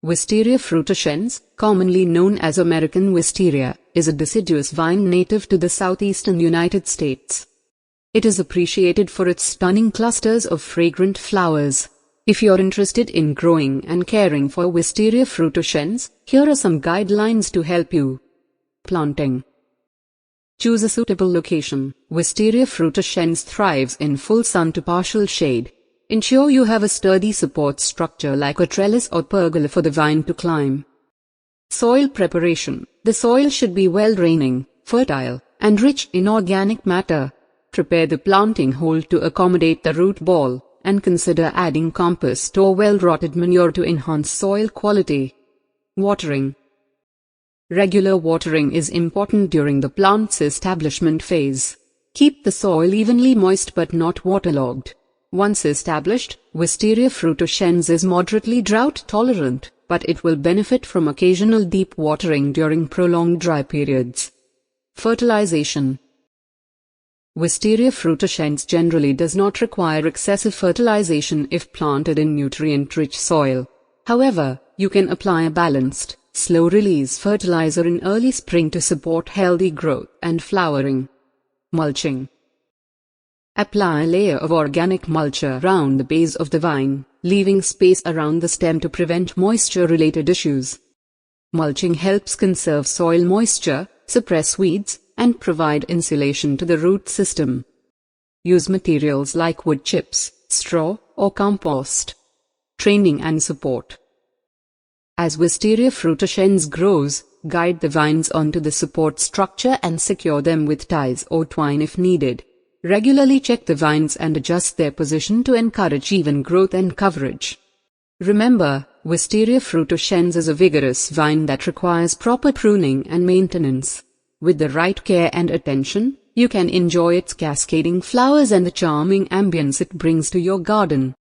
Wisteria frutescens, commonly known as American Wisteria, is a deciduous vine native to the southeastern United States. It is appreciated for its stunning clusters of fragrant flowers. If you're interested in growing and caring for Wisteria frutescens, here are some guidelines to help you. Planting. Choose a suitable location. Wisteria frutescens thrives in full sun to partial shade. Ensure you have a sturdy support structure like a trellis or pergola for the vine to climb. Soil preparation. The soil should be well-draining, fertile, and rich in organic matter. Prepare the planting hole to accommodate the root ball, and consider adding compost or well-rotted manure to enhance soil quality. Watering. Regular watering is important during the plant's establishment phase. Keep the soil evenly moist but not waterlogged. Once established, Wisteria frutescens is moderately drought-tolerant, but it will benefit from occasional deep watering during prolonged dry periods. Fertilization. Wisteria frutescens generally does not require excessive fertilization if planted in nutrient-rich soil. However, you can apply a balanced, slow-release fertilizer in early spring to support healthy growth and flowering. Mulching. Apply a layer of organic mulch around the base of the vine, leaving space around the stem to prevent moisture-related issues. Mulching helps conserve soil moisture, suppress weeds, and provide insulation to the root system. Use materials like wood chips, straw, or compost. Training and support. As Wisteria frutescens grows, guide the vines onto the support structure and secure them with ties or twine if needed. Regularly check the vines and adjust their position to encourage even growth and coverage. Remember, Wisteria frutescens is a vigorous vine that requires proper pruning and maintenance. With the right care and attention, you can enjoy its cascading flowers and the charming ambience it brings to your garden.